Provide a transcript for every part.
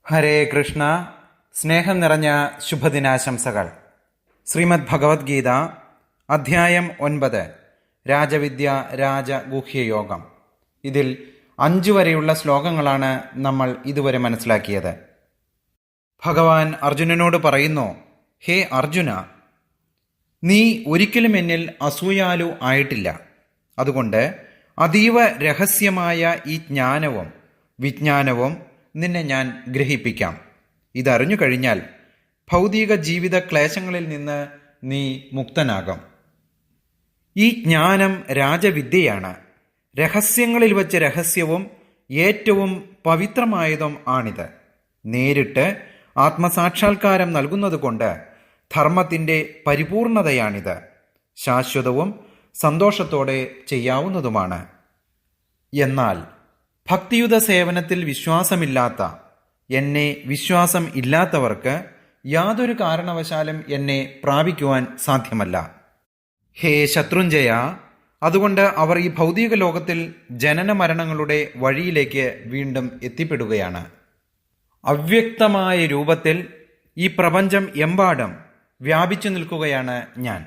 ഹരേ കൃഷ്ണ. സ്നേഹം നിറഞ്ഞ ശുഭദിനാശംസകൾ. ശ്രീമദ് ഭഗവത്ഗീത അധ്യായം 9 രാജവിദ്യ രാജഗുഹ്യയോഗം. ഇതിൽ 5 വരെയുള്ള ശ്ലോകങ്ങളാണ് നമ്മൾ ഇതുവരെ മനസ്സിലാക്കിയത്. ഭഗവാൻ അർജുനനോട് പറയുന്നു, ഹേ അർജുന, നീ ഒരിക്കലും എന്നിൽ അസൂയാലു ആയിട്ടില്ല. അതുകൊണ്ട് അതീവ രഹസ്യമായ ഈ ജ്ഞാനവും വിജ്ഞാനവും നിന്നെ ഞാൻ ഗ്രഹിപ്പിക്കാം. ഇതറിഞ്ഞു കഴിഞ്ഞാൽ ഭൗതിക ജീവിത ക്ലേശങ്ങളിൽ നിന്ന് നീ മുക്തനാകും. ഈ ജ്ഞാനം രാജവിദ്യയാണ്. രഹസ്യങ്ങളിൽ വച്ച് രഹസ്യവും ഏറ്റവും പവിത്രമായതും ആണിത്. നേരിട്ട് ആത്മസാക്ഷാത്കാരം നൽകുന്നതുകൊണ്ട് ധർമ്മത്തിൻ്റെ പരിപൂർണതയാണിത്. ശാശ്വതവും സന്തോഷത്തോടെ ചെയ്യാവുന്നതുമാണ്. എന്നാൽ ഭക്തിയുത സേവനത്തിൽ വിശ്വാസമില്ലാത്ത, എന്നെ വിശ്വാസം ഇല്ലാത്തവർക്ക് യാതൊരു കാരണവശാലും എന്നെ പ്രാപിക്കുവാൻ സാധ്യമല്ല. ഹേ ശത്രുഞ്ജയ, അതുകൊണ്ട് അവർ ഈ ഭൗതിക ലോകത്തിൽ ജനന മരണങ്ങളുടെ വഴിയിലേക്ക് വീണ്ടും എത്തിപ്പെടുകയാണ്. അവ്യക്തമായ രൂപത്തിൽ ഈ പ്രപഞ്ചം എമ്പാടും വ്യാപിച്ചു നിൽക്കുകയാണ് ഞാൻ.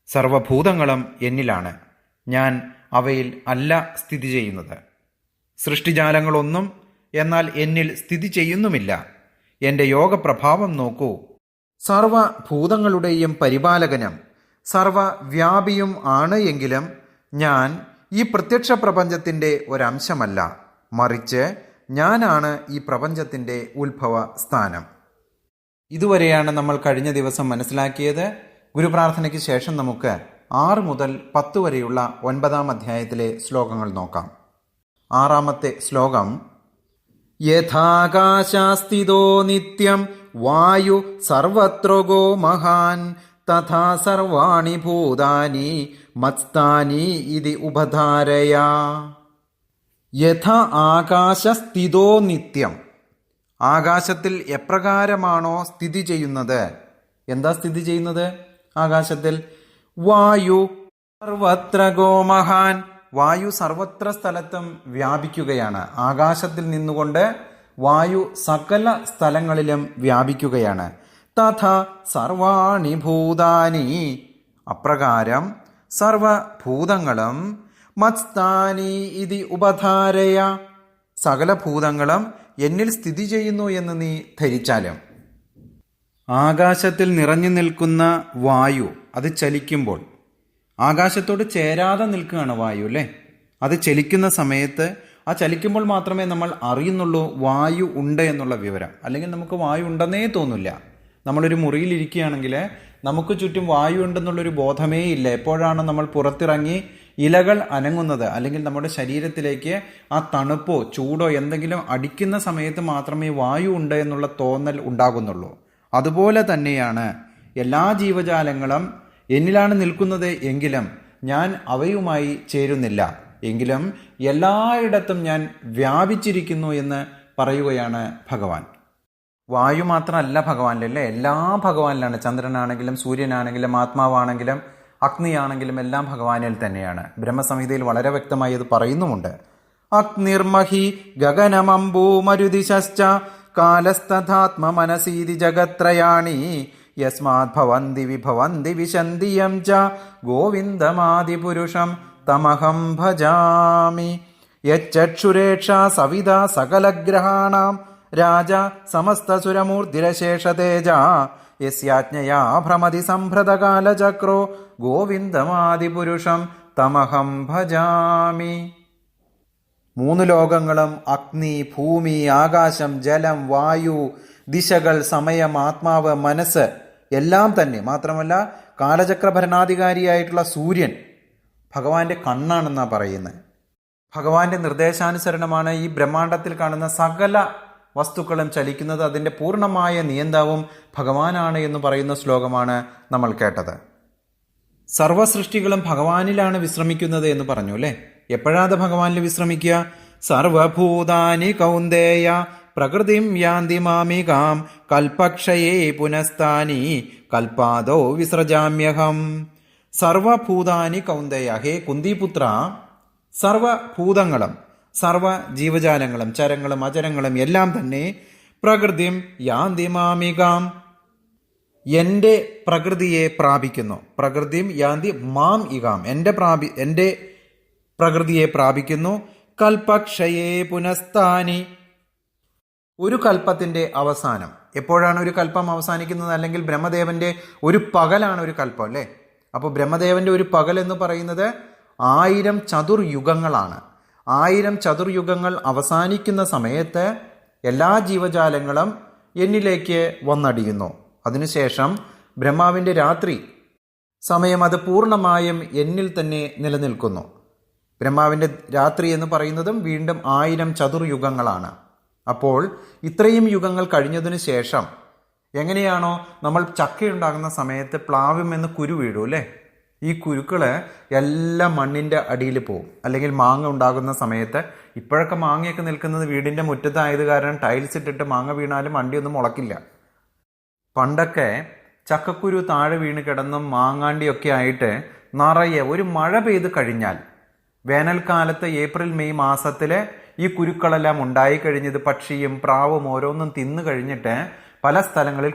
സർവഭൂതങ്ങളും എന്നിലാണ്. ഞാൻ അവയിൽ അല്ല സ്ഥിതി ചെയ്യുന്നത്. സൃഷ്ടിജാലങ്ങളൊന്നും എന്നാൽ എന്നിൽ സ്ഥിതി ചെയ്യുന്നുമില്ല. എൻ്റെ യോഗപ്രഭാവം നോക്കൂ. സർവഭൂതങ്ങളുടെയും പരിപാലകനും സർവവ്യാപിയും ആണ്. എങ്കിലും ഞാൻ ഈ പ്രത്യക്ഷ പ്രപഞ്ചത്തിൻ്റെ ഒരംശമല്ല, മറിച്ച് ഞാനാണ് ഈ പ്രപഞ്ചത്തിൻ്റെ ഉത്ഭവ സ്ഥാനം. ഇതുവരെയാണ് നമ്മൾ കഴിഞ്ഞ ദിവസം മനസ്സിലാക്കിയത്. ഗുരുപ്രാർത്ഥനയ്ക്ക് ശേഷം നമുക്ക് 6 മുതൽ 10 വരെയുള്ള 9-ാം അധ്യായത്തിലെ ശ്ലോകങ്ങൾ നോക്കാം. 6-ാമത്തെ ശ്ലോകം: യഥാകാശസ്ഥിതോ നിത്യം വായു സർവത്രഗോ മഹാൻ തഥാ സർവാണി ഭൂതാനി മത്സ്ഥാനി ഇതി ഉപധാരയ. യഥാ ആകാശസ്ഥിതോ നിത്യം, ആകാശത്തിൽ എപ്രകാരമാണോ സ്ഥിതി ചെയ്യുന്നത്. എന്താ സ്ഥിതി ചെയ്യുന്നത് ആകാശത്തിൽ? വായു സർവത്രഗോ മഹാൻ, വായു സർവത്ര സ്ഥലത്തും വ്യാപിക്കുകയാണ്. ആകാശത്തിൽ നിന്നുകൊണ്ട് വായു സകല സ്ഥലങ്ങളിലും വ്യാപിക്കുകയാണ്. തഥാ സർവാണി ഭൂതാനി, അപ്രകാരം സർവഭൂതങ്ങളും മത്സ്ഥാനി ഇതി ഉപധാരയ, സകല ഭൂതങ്ങളും എന്നിൽ സ്ഥിതി ചെയ്യുന്നു എന്ന് നീ ധരിച്ചാലും. ആകാശത്തിൽ നിറഞ്ഞു നിൽക്കുന്ന വായു അത് ചലിക്കുമ്പോൾ ആകാശത്തോട് ചേരാതെ നിൽക്കുകയാണ് വായു, അല്ലേ? അത് ചലിക്കുന്ന സമയത്ത്, ആ ചലിക്കുമ്പോൾ മാത്രമേ നമ്മൾ അറിയുന്നുള്ളൂ വായു ഉണ്ട് എന്നുള്ള വിവരം. അല്ലെങ്കിൽ നമുക്ക് വായു ഉണ്ടെന്നേ തോന്നില്ല. നമ്മളൊരു മുറിയിലിരിക്കുകയാണെങ്കിൽ നമുക്ക് ചുറ്റും വായു ഉണ്ടെന്നുള്ളൊരു ബോധമേ ഇല്ല. എപ്പോഴാണ് നമ്മൾ പുറത്തിറങ്ങി ഇലകൾ അനങ്ങുന്നത്, അല്ലെങ്കിൽ നമ്മുടെ ശരീരത്തിലേക്ക് ആ തണുപ്പോ ചൂടോ എന്തെങ്കിലും അടിക്കുന്ന സമയത്ത് മാത്രമേ വായു ഉണ്ട് എന്നുള്ള തോന്നൽ ഉണ്ടാകുന്നുള്ളൂ. അതുപോലെ തന്നെയാണ് എല്ലാ ജീവജാലങ്ങളും എന്നിലാണ് നിൽക്കുന്നത്. എങ്കിലും ഞാൻ അവയുമായി ചേരുന്നില്ല. എങ്കിലും എല്ലായിടത്തും ഞാൻ വ്യാപിച്ചിരിക്കുന്നു എന്ന് പറയുകയാണ് ഭഗവാൻ. വായു മാത്രമല്ല ഭഗവാനിലല്ലേ, എല്ലാ ഭഗവാനിലാണ്. ചന്ദ്രനാണെങ്കിലും സൂര്യനാണെങ്കിലും ആത്മാവാണെങ്കിലും അഗ്നിയാണെങ്കിലും എല്ലാം ഭഗവാനിൽ തന്നെയാണ്. ബ്രഹ്മസംഹിതയിൽ വളരെ വ്യക്തമായി അത് പറയുന്നുമുണ്ട്. അഗ്നിർമഹി ഗഗനമംബൂമരുദിശ്ച കാലസ്തഥാത്മ മനസീതി ജഗത്രയാണി യസ്മാത് ഭവന്തി വിഭവന്തി വിശന്തിയം ച ഗോവിന്ദമാദിപുരുഷം തമഹം ഭജാമി. യച്ചക്ഷുരേക്ഷ സവിത സകലഗ്രഹാണാം രാജ സമസ്തസുരമൂർത്തിരശേഷതേജ യസ്യാജ്ഞയാ ഭ്രമതി സംഭൃതകാലചക്രോ ഗോവിന്ദമാദിപുരുഷം തമഹം ഭജാമി. 3 ലോകങ്ങളും, അഗ്നി, ഭൂമി, ആകാശം, ജലം, വായു, ദിശകൾ, സമയം, ആത്മാവ്, മനസ്സ് എല്ലാം തന്നെ, മാത്രമല്ല കാലചക്ര ഭരണാധികാരിയായിട്ടുള്ള സൂര്യൻ ഭഗവാന്റെ കണ്ണാണെന്നാണ് പറയുന്നത്. ഭഗവാന്റെ നിർദ്ദേശാനുസരണമാണ് ഈ ബ്രഹ്മാണ്ടത്തിൽ കാണുന്ന സകല വസ്തുക്കളും ചലിക്കുന്നത്. അതിൻ്റെ പൂർണ്ണമായ നിയന്താവും ഭഗവാനാണ് എന്ന് പറയുന്ന ശ്ലോകമാണ് നമ്മൾ കേട്ടത്. സർവസൃഷ്ടികളും ഭഗവാനിലാണ് വിശ്രമിക്കുന്നത് എന്ന് പറഞ്ഞു, അല്ലേ? എപ്പോഴാണ് ഭഗവാനിൽ വിശ്രമിക്കുക? സർവഭൂതാനി കൗന്ദേയ പ്രകൃതിം യാന്തി മാമികാം കൽപക്ഷയേ പുനഃസ്ഥാനി കൽപാദോ വിസൃജാമ്യഹം. സർവഭൂതാനി കൗന്ദേയ, ഹേ കുന്തിപുത്ര, സർവഭൂതങ്ങളും സർവ ജീവജാലങ്ങളും ചരങ്ങളും അചരങ്ങളും എല്ലാം തന്നെ പ്രകൃതിം യാന്തി മാമികാം. എൻ്റെ പ്രകൃതിയെ പ്രാപിക്കുന്നു. പ്രകൃതിം യാന്തി മാം ഇകാം. എൻ്റെ പ്രകൃതിയെ പ്രാപിക്കുന്നു. കൽപക്ഷയേ പുനസ്താനി. ഒരു കൽപ്പത്തിൻ്റെ അവസാനം എപ്പോഴാണ് ഒരു കൽപ്പം അവസാനിക്കുന്നത്? അല്ലെങ്കിൽ ബ്രഹ്മദേവന്റെ ഒരു പകലാണ് ഒരു കൽപ്പം, അല്ലേ? അപ്പോൾ ബ്രഹ്മദേവന്റെ ഒരു പകൽ എന്ന് പറയുന്നത് 1000 ചതുർയുഗങ്ങളാണ്. 1000 ചതുർയുഗങ്ങൾ അവസാനിക്കുന്ന സമയത്ത് എല്ലാ ജീവജാലങ്ങളും എന്നിലേക്ക് വന്നടിയുന്നു. അതിനുശേഷം ബ്രഹ്മാവിൻ്റെ രാത്രി സമയം അത് പൂർണ്ണമായും എന്നിൽ തന്നെ നിലനിൽക്കുന്നു. ബ്രഹ്മാവിൻ്റെ രാത്രി എന്ന് പറയുന്നതും വീണ്ടും 1000 ചതുർയുഗങ്ങളാണ്. അപ്പോൾ ഇത്രയും യുഗങ്ങൾ കഴിഞ്ഞതിന് ശേഷം എങ്ങനെയാണോ നമ്മൾ ചക്കയുണ്ടാകുന്ന സമയത്ത് പ്ലാവിമെന്ന് കുരു വീഴും, അല്ലേ? ഈ കുരുക്കൾ എല്ലാം മണ്ണിൻ്റെ അടിയിൽ പോവും. അല്ലെങ്കിൽ മാങ്ങ ഉണ്ടാകുന്ന സമയത്ത്, ഇപ്പോഴൊക്കെ മാങ്ങയൊക്കെ നിൽക്കുന്നത് വീടിൻ്റെ മുറ്റത്തായത് കാരണം ടൈൽസ് ഇട്ടിട്ട് മാങ്ങ വീണാലും വണ്ടിയൊന്നും മുളക്കില്ല. പണ്ടൊക്കെ ചക്കക്കുരു താഴെ വീണ് കിടന്നും മാങ്ങാണ്ടിയൊക്കെ ആയിട്ട് നിറയെ ഒരു മഴ പെയ്ത് കഴിഞ്ഞാൽ, വേനൽക്കാലത്ത് ഏപ്രിൽ മെയ് മാസത്തിൽ ഈ കുരുക്കളെല്ലാം ഉണ്ടായി കഴിഞ്ഞത് പക്ഷിയും പ്രാവും ഓരോന്നും തിന്നു കഴിഞ്ഞിട്ട് പല സ്ഥലങ്ങളിൽ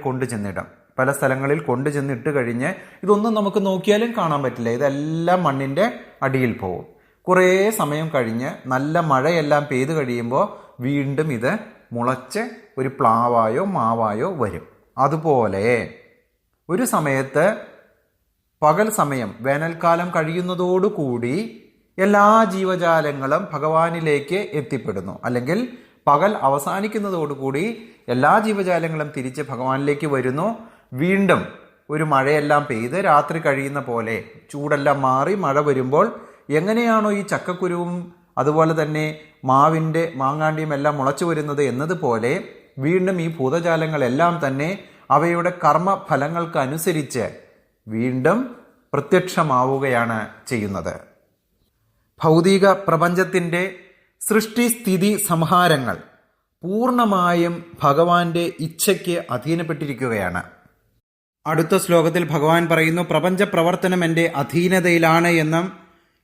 കൊണ്ടു ചെന്നിട്ട് കഴിഞ്ഞ് ഇതൊന്നും നമുക്ക് നോക്കിയാലും കാണാൻ പറ്റില്ല. ഇതെല്ലാം മണ്ണിൻ്റെ അടിയിൽ പോകും. കുറേ സമയം കഴിഞ്ഞ് നല്ല മഴയെല്ലാം പെയ്തു കഴിയുമ്പോൾ വീണ്ടും ഇത് മുളച്ച് ഒരു പ്ലാവായോ മാവായോ വരും. അതുപോലെ ഒരു സമയത്ത് പകൽ സമയം വേനൽക്കാലം കഴിയുന്നതോടുകൂടി എല്ലാ ജീവജാലങ്ങളും ഭഗവാനിലേക്ക് എത്തിപ്പെടുന്നു. അല്ലെങ്കിൽ പകൽ അവസാനിക്കുന്നതോടുകൂടി എല്ലാ ജീവജാലങ്ങളും തിരിച്ച് ഭഗവാനിലേക്ക് വരുന്നു. വീണ്ടും ഒരു മഴയെല്ലാം പെയ്ത് രാത്രി കഴിയുന്ന പോലെ ചൂടെല്ലാം മാറി മഴ വരുമ്പോൾ എങ്ങനെയാണോ ഈ ചക്കക്കുരുവും അതുപോലെ തന്നെ മാങ്ങാണ്ടിയും എല്ലാം മുളച്ചു വരുന്നത് എന്നതുപോലെ വീണ്ടും ഈ ഭൂതജാലങ്ങളെല്ലാം തന്നെ അവയുടെ കർമ്മഫലങ്ങൾക്ക് അനുസരിച്ച് വീണ്ടും പ്രത്യക്ഷമാവുകയാണ് ചെയ്യുന്നത്. ഭൗതിക പ്രപഞ്ചത്തിൻ്റെ സൃഷ്ടിസ്ഥിതി സംഹാരങ്ങൾ പൂർണ്ണമായും ഭഗവാന്റെ ഇച്ഛയ്ക്ക് അധീനപ്പെട്ടിരിക്കുകയാണ്. അടുത്ത ശ്ലോകത്തിൽ ഭഗവാൻ പറയുന്നു, പ്രപഞ്ച പ്രവർത്തനം എൻ്റെ അധീനതയിലാണ് എന്നും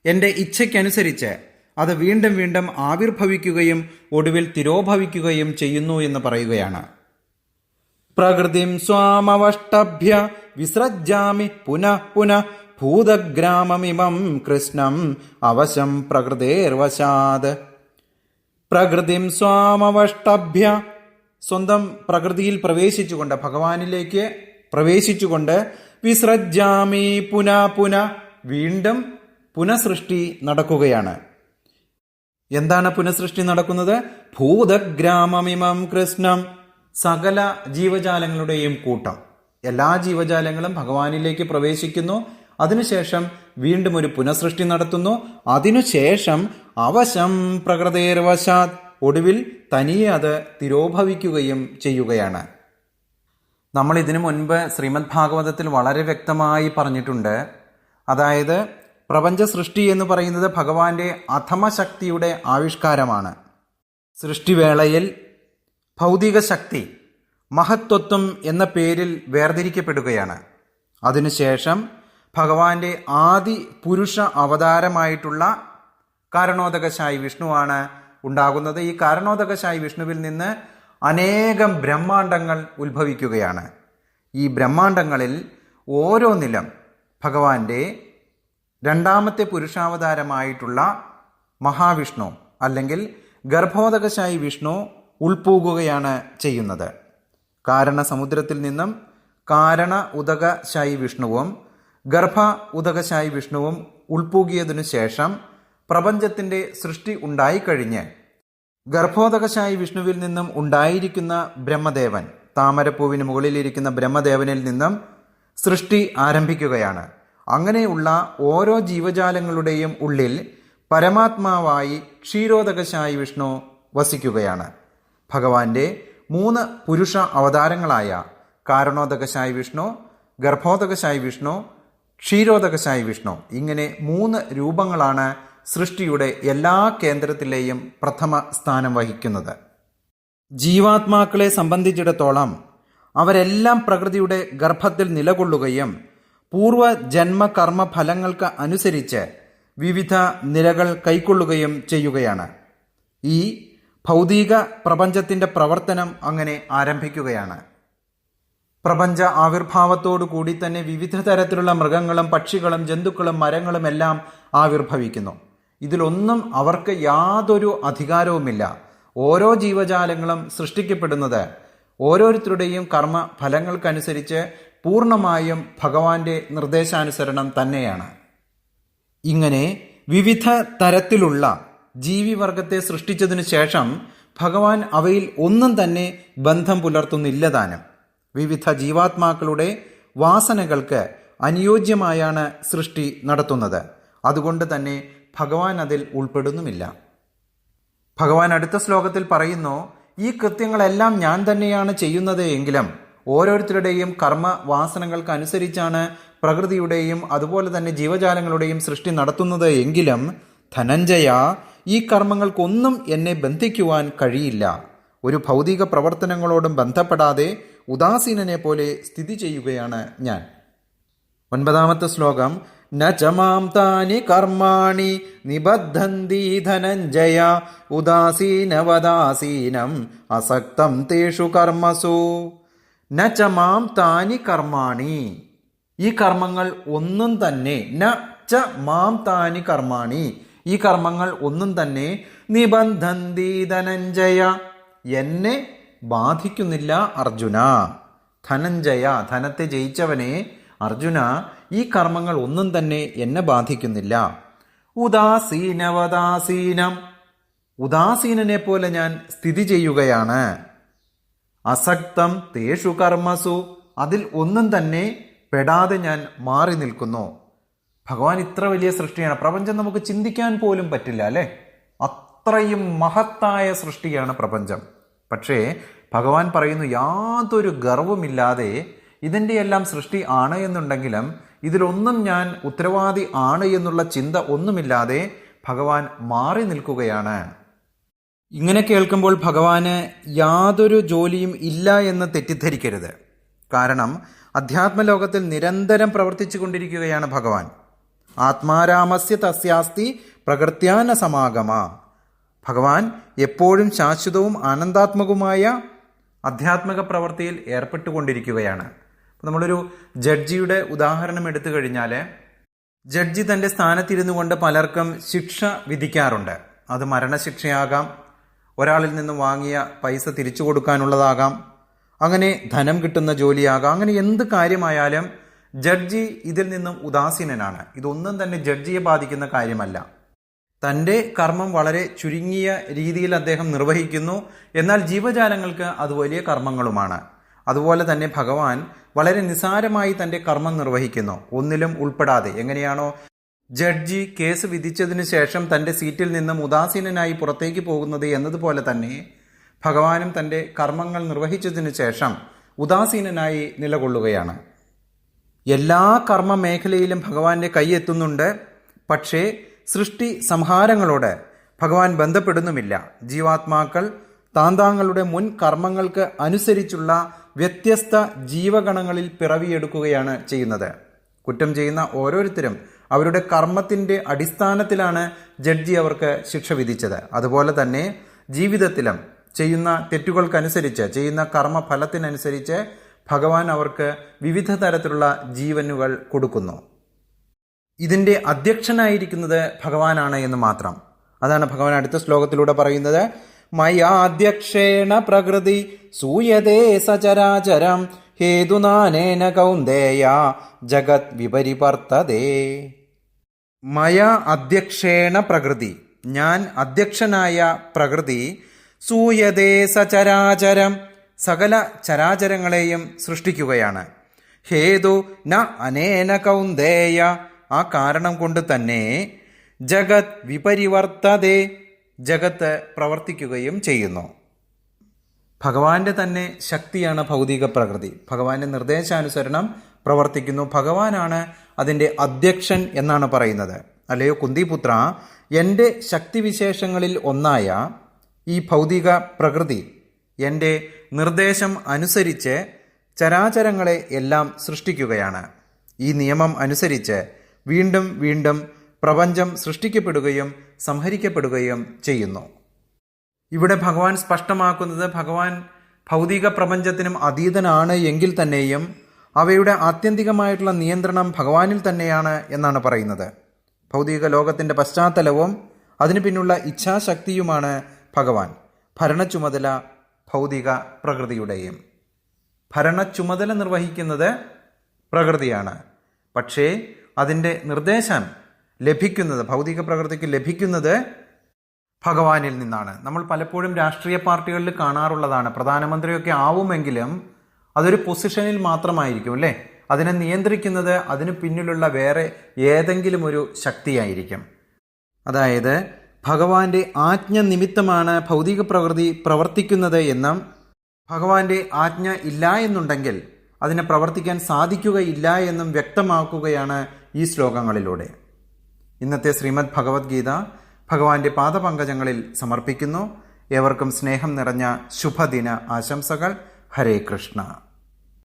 എൻ്റെ ഇച്ഛയ്ക്കനുസരിച്ച് അത് വീണ്ടും വീണ്ടും ആവിർഭവിക്കുകയും ഒടുവിൽ തിരോഭവിക്കുകയും ചെയ്യുന്നു എന്ന് പറയുകയാണ്. പ്രകൃതിം സ്വാമവഷ്ടഭ്യ വിസൃജാമി പുനഃ പുനഃ ഭൂതഗ്രാമമിമം കൃഷ്ണം അവശം പ്രകൃതേർവശാത്. പ്രകൃതിം സ്വാമവഷ്ടഭ്യ, സ്വന്തം പ്രകൃതിയിൽ പ്രവേശിച്ചുകൊണ്ട്, ഭഗവാനിലേക്ക് പ്രവേശിച്ചുകൊണ്ട്, വിസൃജാമി പുനഃ പുനഃ, വീണ്ടും പുനഃസൃഷ്ടി നടക്കുകയാണ്. എന്താണ് പുനഃസൃഷ്ടി നടക്കുന്നത്? ഭൂതഗ്രാമമിമം കൃഷ്ണം, സകല ജീവജാലങ്ങളുടെയും കൂട്ടം, എല്ലാ ജീവജാലങ്ങളും ഭഗവാനിലേക്ക് പ്രവേശിക്കുന്നു. അതിനുശേഷം വീണ്ടും ഒരു പുനഃസൃഷ്ടി നടത്തുന്നു. അതിനുശേഷം അവശം പ്രകൃതേർവശാത്, ഒടുവിൽ തനിയെ അത് തിരോഭവിക്കുകയും ചെയ്യുകയാണ്. നമ്മൾ ഇതിനു മുൻപ് ശ്രീമദ് ഭാഗവതത്തിൽ വളരെ വ്യക്തമായി പറഞ്ഞിട്ടുണ്ട്. അതായത് പ്രപഞ്ച സൃഷ്ടി എന്ന് പറയുന്നത് ഭഗവാന്റെ അധമശക്തിയുടെ ആവിഷ്കാരമാണ്. സൃഷ്ടിവേളയിൽ ഭൗതിക ശക്തി മഹത്വത്വം എന്ന പേരിൽ വേർതിരിക്കപ്പെടുകയാണ്. അതിനുശേഷം ഭഗവാന്റെ ആദി പുരുഷ അവതാരമായിട്ടുള്ള കാരണോദകശായി വിഷ്ണുവാണ് ഉണ്ടാകുന്നത്. ഈ കാരണോദകശായി വിഷ്ണുവിൽ നിന്ന് അനേകം ബ്രഹ്മാണ്ടങ്ങൾ ഉത്ഭവിക്കുകയാണ്. ഈ ബ്രഹ്മാണ്ടങ്ങളിൽ ഓരോന്നിലും ഭഗവാന്റെ രണ്ടാമത്തെ പുരുഷാവതാരമായിട്ടുള്ള മഹാവിഷ്ണു അല്ലെങ്കിൽ ഗർഭോദകശായി വിഷ്ണു ഉൾപോകുകയാണ് ചെയ്യുന്നത്. കാരണസമുദ്രത്തിൽ നിന്നും കാരണ ഉദകശായി വിഷ്ണുവും ഗർഭ ഉദകശായി വിഷ്ണുവും ഉൾപൂകിയതിനു ശേഷം പ്രപഞ്ചത്തിൻ്റെ സൃഷ്ടി ഉണ്ടായിക്കഴിഞ്ഞ് ഗർഭോദകശായി വിഷ്ണുവിൽ നിന്നും ഉണ്ടായിരിക്കുന്ന ബ്രഹ്മദേവൻ, താമരപ്പൂവിന് മുകളിലിരിക്കുന്ന ബ്രഹ്മദേവനിൽ നിന്നും സൃഷ്ടി ആരംഭിക്കുകയാണ്. അങ്ങനെയുള്ള ഓരോ ജീവജാലങ്ങളുടെയും ഉള്ളിൽ പരമാത്മാവായി ക്ഷീരോദകശായി വിഷ്ണു വസിക്കുകയാണ്. ഭഗവാന്റെ 3 പുരുഷ അവതാരങ്ങളായ കാരണോദകശായി വിഷ്ണു, ഗർഭോദകശായി വിഷ്ണു, ക്ഷീരോദകശായി വിഷ്ണു, ഇങ്ങനെ 3 രൂപങ്ങളാണ് സൃഷ്ടിയുടെ എല്ലാ കേന്ദ്രത്തിലെയും പ്രഥമ സ്ഥാനം വഹിക്കുന്നത്. ജീവാത്മാക്കളെ സംബന്ധിച്ചിടത്തോളം അവരെല്ലാം പ്രകൃതിയുടെ ഗർഭത്തിൽ നിലകൊള്ളുകയും പൂർവ്വജന്മകർമ്മ ഫലങ്ങൾക്ക് അനുസരിച്ച് വിവിധ നിലകൾ കൈക്കൊള്ളുകയും ചെയ്യുകയാണ്. ഈ ഭൗതിക പ്രപഞ്ചത്തിൻ്റെ പ്രവർത്തനം അങ്ങനെ ആരംഭിക്കുകയാണ്. പ്രപഞ്ച ആവിർഭാവത്തോടു കൂടി തന്നെ വിവിധ തരത്തിലുള്ള മൃഗങ്ങളും പക്ഷികളും ജന്തുക്കളും മരങ്ങളും എല്ലാം ആവിർഭവിക്കുന്നു. ഇതിലൊന്നും അവർക്ക് യാതൊരു അധികാരവുമില്ല. ഓരോ ജീവജാലങ്ങളും സൃഷ്ടിക്കപ്പെടുന്നത് ഓരോരുത്തരുടെയും കർമ്മ ഫലങ്ങൾക്കനുസരിച്ച് പൂർണ്ണമായും ഭഗവാന്റെ നിർദ്ദേശാനുസരണം തന്നെയാണ്. ഇങ്ങനെ വിവിധ തരത്തിലുള്ള ജീവിവർഗത്തെ സൃഷ്ടിച്ചതിനു ശേഷം ഭഗവാൻ അവയിൽ ഒന്നും തന്നെ ബന്ധം പുലർത്തുന്നില്ലതാനും. വിവിധ ജീവാത്മാക്കളുടെ വാസനകൾക്ക് അനുയോജ്യമായാണ് സൃഷ്ടി നടത്തുന്നത്. അതുകൊണ്ട് തന്നെ ഭഗവാൻ അതിൽ ഉൾപ്പെടുന്നുമില്ല. ഭഗവാൻ അടുത്ത ശ്ലോകത്തിൽ പറയുന്നു, ഈ കൃത്യങ്ങളെല്ലാം ഞാൻ തന്നെയാണ് ചെയ്യുന്നത് എങ്കിലും ഓരോരുത്തരുടെയും കർമ്മ വാസനകൾക്ക് അനുസരിച്ചാണ് പ്രകൃതിയുടെയും അതുപോലെ തന്നെ ജീവജാലങ്ങളുടെയും സൃഷ്ടി നടത്തുന്നത് എങ്കിലും ധനഞ്ജയ, ഈ കർമ്മങ്ങൾക്കൊന്നും എന്നെ ബന്ധിക്കുവാൻ കഴിയില്ല. ഒരു ഭൗതിക പ്രവർത്തനങ്ങളോടും ബന്ധപ്പെടാതെ ഉദാസീനനെ പോലെ സ്ഥിതി ചെയ്യുകയാണ് ഞാൻ. 9-ാമത്തെ ശ്ലോകം. ന ച മാം താനി കർമാണി നിബദ്ധന്തി ധനഞ്ജയ ഉദാസീനവദാസീനം അസക്തം തേഷു കർമ്മസു. ന ച മാം താനി കർമാണി, ഈ കർമ്മങ്ങൾ ഒന്നും തന്നെ, ന ച മാം താനി കർമാണി, ഈ കർമ്മങ്ങൾ ഒന്നും തന്നെ നിബന്ധന്തി ധനഞ്ജയ, എന്നെ ബാധിക്കുന്നില്ല അർജുന. ധനഞ്ജയ, ധനത്തെ ജയിച്ചവനെ അർജുന, ഈ കർമ്മങ്ങൾ ഒന്നും തന്നെ എന്നെ ബാധിക്കുന്നില്ല. ഉദാസീനവദാസീനം, ഉദാസീനനെ പോലെ ഞാൻ സ്ഥിതി ചെയ്യുകയാണ്. അസക്തം തേഷു കർമ്മസു, അതിൽ ഒന്നും തന്നെ പെടാതെ ഞാൻ മാറി നിൽക്കുന്നു. ഭഗവാൻ ഇത്ര വലിയ സൃഷ്ടിയാണ്. പ്രപഞ്ചം നമുക്ക് ചിന്തിക്കാൻ പോലും പറ്റില്ല അല്ലേ? അത്രയും മഹത്തായ സൃഷ്ടിയാണ് പ്രപഞ്ചം. പക്ഷേ ഭഗവാൻ പറയുന്നു, യാതൊരു ഗർവുമില്ലാതെ ഇതിൻ്റെ എല്ലാം സൃഷ്ടി ആണ് എന്നുണ്ടെങ്കിലും ഇതിലൊന്നും ഞാൻ ഉത്തരവാദി ആണ് എന്നുള്ള ചിന്ത ഒന്നുമില്ലാതെ ഭഗവാൻ മാറി നിൽക്കുകയാണ്. ഇങ്ങനെ കേൾക്കുമ്പോൾ ഭഗവാന് യാതൊരു ജോലിയും ഇല്ല എന്ന് തെറ്റിദ്ധരിക്കരുത്. കാരണം അധ്യാത്മലോകത്തിൽ നിരന്തരം പ്രവർത്തിച്ചു കൊണ്ടിരിക്കുകയാണ് ഭഗവാൻ. ആത്മാരാമസ്യ തസ്യാസ്തി പ്രകൃത്യാന സമാഗമ. ഭഗവാൻ എപ്പോഴും ശാശ്വതവും ആനന്ദാത്മകവുമായ ആധ്യാത്മിക പ്രവൃത്തിയിൽ ഏർപ്പെട്ടുകൊണ്ടിരിക്കുകയാണ്. നമ്മളൊരു ജഡ്ജിയുടെ ഉദാഹരണം എടുത്തു കഴിഞ്ഞാൽ, ജഡ്ജി തൻ്റെ സ്ഥാനത്തിരുന്നു കൊണ്ട് പലർക്കും ശിക്ഷ വിധിക്കാറുണ്ട്. അത് മരണശിക്ഷയാകാം, ഒരാളിൽ നിന്നും വാങ്ങിയ പൈസ തിരിച്ചു കൊടുക്കാനുള്ളതാകാം, അങ്ങനെ ധനം കിട്ടുന്ന ജോലിയാകാം. അങ്ങനെ എന്ത് കാര്യമായാലും ജഡ്ജി ഇതിൽ നിന്നും ഉദാസീനനാണ്. ഇതൊന്നും തന്നെ ജഡ്ജിയെ ബാധിക്കുന്ന കാര്യമല്ല. തൻ്റെ കർമ്മം വളരെ ചുരുങ്ങിയ രീതിയിൽ അദ്ദേഹം നിർവഹിക്കുന്നു. എന്നാൽ ജീവജാലങ്ങൾക്ക് അത് വലിയ കർമ്മങ്ങളുമാണ്. അതുപോലെ തന്നെ ഭഗവാൻ വളരെ നിസാരമായി തൻ്റെ കർമ്മം നിർവഹിക്കുന്നു, ഒന്നിലും ഉൾപ്പെടാതെ. എങ്ങനെയാണോ ജഡ്ജി കേസ് വിധിച്ചതിന് ശേഷം തൻ്റെ സീറ്റിൽ നിന്നും ഉദാസീനനായി പുറത്തേക്ക് പോകുന്നത് എന്നതുപോലെ തന്നെ ഭഗവാനും തൻ്റെ കർമ്മങ്ങൾ നിർവഹിച്ചതിന് ശേഷം ഉദാസീനനായി നിലകൊള്ളുകയാണ്. എല്ലാ കർമ്മ മേഖലയിലും ഭഗവാന്റെ കൈ എത്തുന്നുണ്ട്. പക്ഷേ സൃഷ്ടി സംഹാരങ്ങളോട് ഭഗവാൻ ബന്ധപ്പെടുന്നുമില്ല. ജീവാത്മാക്കൾ താന്താങ്ങളുടെ മുൻ കർമ്മങ്ങൾക്ക് അനുസരിച്ചുള്ള വ്യത്യസ്ത ജീവഗണങ്ങളിൽ പിറവിയെടുക്കുകയാണ് ചെയ്യുന്നത്. കുറ്റം ചെയ്യുന്ന ഓരോരുത്തരും അവരുടെ കർമ്മത്തിൻ്റെ അടിസ്ഥാനത്തിലാണ് ജഡ്ജി അവർക്ക് ശിക്ഷ വിധിച്ചത്. അതുപോലെ തന്നെ ജീവിതത്തിലും ചെയ്യുന്ന തെറ്റുകൾക്കനുസരിച്ച്, ചെയ്യുന്ന കർമ്മഫലത്തിനനുസരിച്ച് ഭഗവാൻ അവർക്ക് വിവിധ തരത്തിലുള്ള ജീവനുകൾ കൊടുക്കുന്നു. ഇതിൻ്റെ അധ്യക്ഷനായിരിക്കുന്നത് ഭഗവാനാണ് എന്ന് മാത്രം. അതാണ് ഭഗവാൻ അടുത്ത ശ്ലോകത്തിലൂടെ പറയുന്നത്. മയാധ്യക്ഷേണ പ്രകൃതി സൂയതേ സചരാചരം ഹേതുനാനേന കൗന്ദേയ ജഗത് വിപരിവർത്തതേ. മയാ അധ്യക്ഷേണ പ്രകൃതി, ഞാൻ അധ്യക്ഷനായ പ്രകൃതി സൂയതേ സചരാചരം, സകല ചരാചരങ്ങളെയും സൃഷ്ടിക്കുകയാണ്. ഹേതു ന അനേന കൗന്ദേയ, ആ കാരണം കൊണ്ട് തന്നെ ജഗത് വിപരിവർത്തതേ, ജഗത്ത് പ്രവർത്തിക്കുകയും ചെയ്യുന്നു. ഭഗവാന്റെ തന്നെ ശക്തിയാണ് ഭൗതിക പ്രകൃതി. ഭഗവാന്റെ നിർദ്ദേശാനുസരണം പ്രവർത്തിക്കുന്നു. ഭഗവാനാണ് അതിൻ്റെ അധ്യക്ഷൻ എന്നാണ് പറയുന്നത്. അല്ലയോ കുന്തിപുത്ര, എൻ്റെ ശക്തിവിശേഷങ്ങളിൽ ഒന്നായ ഈ ഭൗതിക പ്രകൃതി എൻ്റെ നിർദ്ദേശം അനുസരിച്ച് ചരാചരങ്ങളെ എല്ലാം സൃഷ്ടിക്കുകയാണ്. ഈ നിയമം അനുസരിച്ച് വീണ്ടും വീണ്ടും പ്രപഞ്ചം സൃഷ്ടിക്കപ്പെടുകയും സംഹരിക്കപ്പെടുകയും ചെയ്യുന്നു. ഇവിടെ ഭഗവാൻ സ്പഷ്ടമാക്കുന്നത് ഭഗവാൻ ഭൗതിക പ്രപഞ്ചത്തിനും അതീതനാണ് എങ്കിൽ തന്നെയും അവയുടെ ആത്യന്തികമായിട്ടുള്ള നിയന്ത്രണം ഭഗവാനിൽ തന്നെയാണ് എന്നാണ് പറയുന്നത്. ഭൗതിക ലോകത്തിൻ്റെ പശ്ചാത്തലവും അതിനു പിന്നുള്ള ഇച്ഛാശക്തിയുമാണ് ഭഗവാൻ. ഭരണച്ചുമതല ഭൗതിക പ്രകൃതിയുടെയും. ഭരണച്ചുമതല നിർവഹിക്കുന്നത് പ്രകൃതിയാണ്. പക്ഷേ അതിൻ്റെ നിർദ്ദേശം ലഭിക്കുന്നത്, ഭൗതിക പ്രകൃതിക്ക് ലഭിക്കുന്നത് ഭഗവാനിൽ നിന്നാണ്. നമ്മൾ പലപ്പോഴും രാഷ്ട്രീയ പാർട്ടികളിൽ കാണാറുള്ളതാണ്. പ്രധാനമന്ത്രിയൊക്കെ ആവുമെങ്കിലും അതൊരു പൊസിഷനിൽ മാത്രമായിരിക്കും അല്ലേ. അതിനെ നിയന്ത്രിക്കുന്നത് അതിന് പിന്നിലുള്ള വേറെ ഏതെങ്കിലും ഒരു ശക്തിയായിരിക്കും. അതായത് ഭഗവാന്റെ ആജ്ഞ നിമിത്തമാണ് ഭൗതിക പ്രകൃതി പ്രവർത്തിക്കുന്നത് എന്നും ഭഗവാന്റെ ആജ്ഞ ഇല്ല എന്നുണ്ടെങ്കിൽ അതിനെ പ്രവർത്തിക്കാൻ സാധിക്കുകയില്ല എന്നും വ്യക്തമാക്കുകയാണ് ഈ ശ്ലോകങ്ങളിലൂടെ. ഇന്നത്തെ ശ്രീമദ് ഭഗവത്ഗീത ഭഗവാന്റെ പാദപങ്കജങ്ങളിൽ സമർപ്പിക്കുന്നു. ഏവർക്കും സ്നേഹം നിറഞ്ഞ ശുഭദിന ആശംസകൾ. ഹരേ കൃഷ്ണ.